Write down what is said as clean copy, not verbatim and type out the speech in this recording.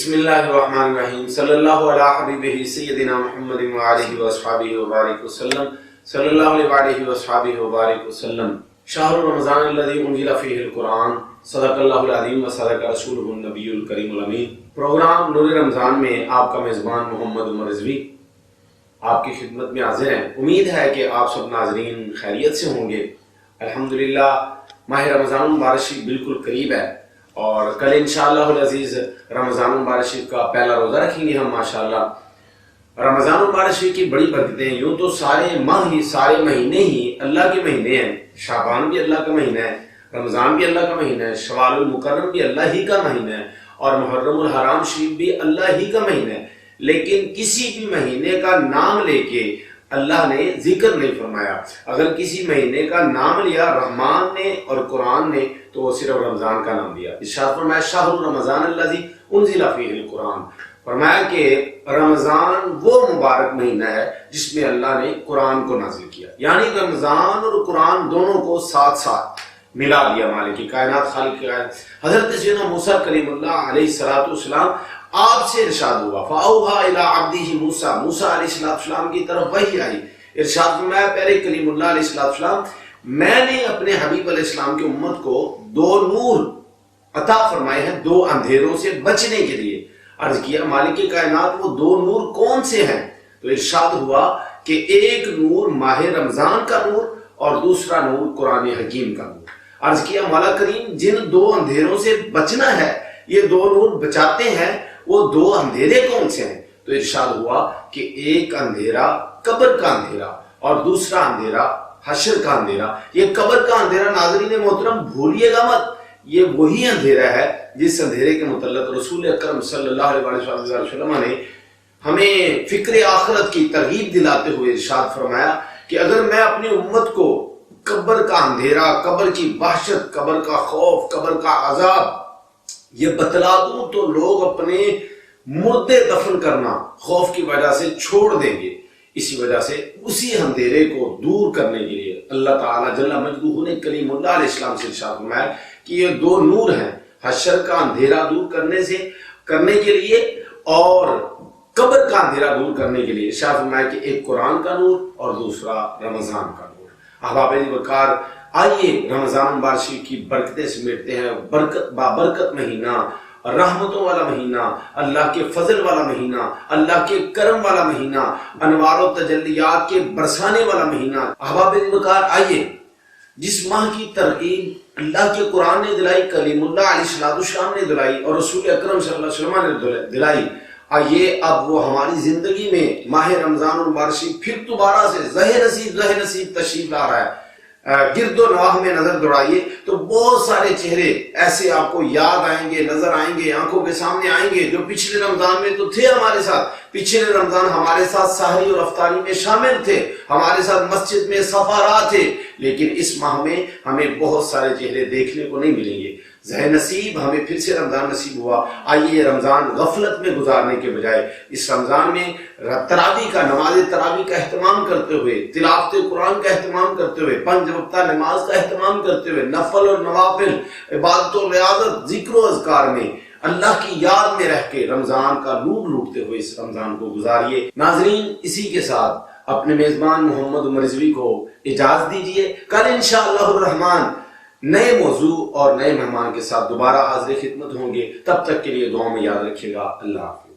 بسم اللہ الرحمن الرحیم صلی اللہ علیہ حبیبہ سیدنا محمد وآلہ وصحبہ وبارک وسلم صلی اللہ علیہ وصحبہ وبارک وسلم شہر رمضان الذی انزل فیہ القرآن صدق اللہ العظیم و صدق رسولہ النبی الکریم الامین۔ پروگرام نور رمضان میں آپ کا میزبان محمد عمر رضوی آپ کی خدمت میں حاضر ہیں۔ امید ہے کہ آپ سب ناظرین خیریت سے ہوں گے۔ الحمدللہ ماہ رمضان المبارک بالکل قریب ہے اور کل انشاءاللہ العزیز رمضان المبارک کا پہلا روزہ رکھیں گے ہم ماشاءاللہ۔ رمضان المبارک کی بڑی برکتیں ہیں، یوں تو سارے ماہ ہی سارے مہینے ہی اللہ کے مہینے ہیں۔ شعبان بھی اللہ کا مہینہ ہے، رمضان بھی اللہ کا مہینہ ہے، شوال المکرم بھی اللہ ہی کا مہینہ ہے اور محرم الحرام شریف بھی اللہ ہی کا مہینہ ہے، لیکن کسی بھی مہینے کا نام لے کے اللہ نے ذکر نہیں فرمایا۔ اگر کسی مہینے کا نام لیا رحمان نے اور قرآن نے تو وہ صرف رمضان کا نام دیا۔ ارشاد فرمایا شہر رمضان الذی انزل فیہ القرآن، فرمایا کہ رمضان وہ مبارک مہینہ ہے جس میں اللہ نے قرآن کو نازل کیا، یعنی رمضان اور قرآن دونوں کو ساتھ ساتھ ملا دیا مالک کائنات خالق کائنات۔ حضرت سیدنا موسیٰ کلیم اللہ علیہ السلام آپ سے ارشاد ہوا فَأَوْحَىٰ إِلَىٰ عَبْدِهِ موسیٰ، موسیٰ علیہ السلام کی طرف وحی آئی، ارشاد فرمایا پیارے کلیم اللہ علیہ السلام میں نے اپنے حبیب علیہ السلام کی امت کو دو نور عطا فرمائے ہیں دو اندھیروں سے بچنے کے لیے۔ عرض کیا مالک کائنات وہ دو نور کون سے ہیں؟ تو ارشاد ہوا کہ ایک نور ماہ رمضان کا نور اور دوسرا نور قرآن حکیم کا نور۔ عرض کیا مولا کریم جن دو اندھیروں سے بچنا ہے یہ دو نور بچاتے ہیں وہ دو اندھیرے کون سے ہیں؟ تو ارشاد ہوا کہ ایک اندھیرا قبر کا اندھیرا اور دوسرا اندھیرا حشر کا اندھیرا۔ یہ قبر کا اندھیرا ناظرین محترم بھولیے گا مت، یہ وہی اندھیرا ہے جس اندھیرے کے متعلق رسول اکرم صلی اللہ علیہ وسلم نے ہمیں فکر آخرت کی ترغیب دلاتے ہوئے ارشاد فرمایا کہ اگر میں اپنی امت کو قبر کا اندھیرا، قبر کی وحشت، قبر کا خوف، قبر کا عذاب یہ بتلا دوں تو لوگ اپنے مردے دفن کرنا خوف کی وجہ سے چھوڑ دیں گے۔ اسی وجہ سے اسی اندھیرے کو دور کرنے کے لیے اللہ تعالیٰ جل مجدہ نے کلیم اللہ علیہ السلام سے ارشاد فرمایا کہ یہ دو نور ہیں، حشر کا اندھیرا دور کرنے کے لیے اور قبر کا اندھیرا دور کرنے کے لیے۔ ارشاد فرمایا کہ ایک قرآن کا نور اور دوسرا رمضان کا نور۔ احباب وقار آئیے رمضان مبارک کی برکتیں سمیٹتے ہیں۔ بابرکت مہینہ، رحمتوں والا مہینہ، اللہ کے فضل والا مہینہ، اللہ کے کرم والا مہینہ، انوار و تجلیات کے برسانے والا مہینہ۔ احباب وقار آئیے جس ماہ کی ترغیب اللہ کے قرآن نے دلائی، کلیم اللہ علیہ السلام نے دلائی اور رسول اکرم صلی اللہ علیہ وسلم نے دلائی، آئیے اب وہ ہماری زندگی میں ماہ رمضان المبارک پھر دوبارہ سے زہ نصیب تشریف لا رہا ہے۔ گرد و نواح میں نظر دوڑائیے تو بہت سارے چہرے ایسے آپ کو یاد آئیں گے، نظر آئیں گے، آنکھوں کے سامنے آئیں گے جو پچھلے رمضان میں تو تھے ہمارے ساتھ، پچھلے رمضان ہمارے ساتھ سحری اور افطاری میں شامل تھے، ہمارے ساتھ مسجد میں سفارات تھے، لیکن اس ماہ میں ہمیں بہت سارے چہرے دیکھنے کو نہیں ملیں گے۔ زہ نصیب ہمیں پھر سے رمضان نصیب ہوا۔ آئیے رمضان غفلت میں گزارنے کے بجائے اس رمضان میں تراویح کا، نماز تراویح کا اہتمام کرتے ہوئے، تلاوت قرآن کا اہتمام کرتے ہوئے، 5 وقتہ نماز کا اہتمام کرتے ہوئے، نفل اور نوافل، عبادت و ریاضت، ذکر و اذکار میں اللہ کی یاد میں رہ کے رمضان کا نور لوٹتے ہوئے اس رمضان کو گزاریے۔ ناظرین اسی کے ساتھ اپنے میزبان محمد عمر رضوی کو اجازت دیجیے، کل انشاءاللہ الرحمن نئے موضوع اور نئے مہمان کے ساتھ دوبارہ حاضر خدمت ہوں گے۔ تب تک کے لیے دعاؤں میں یاد رکھیے گا۔ اللہ حافظ۔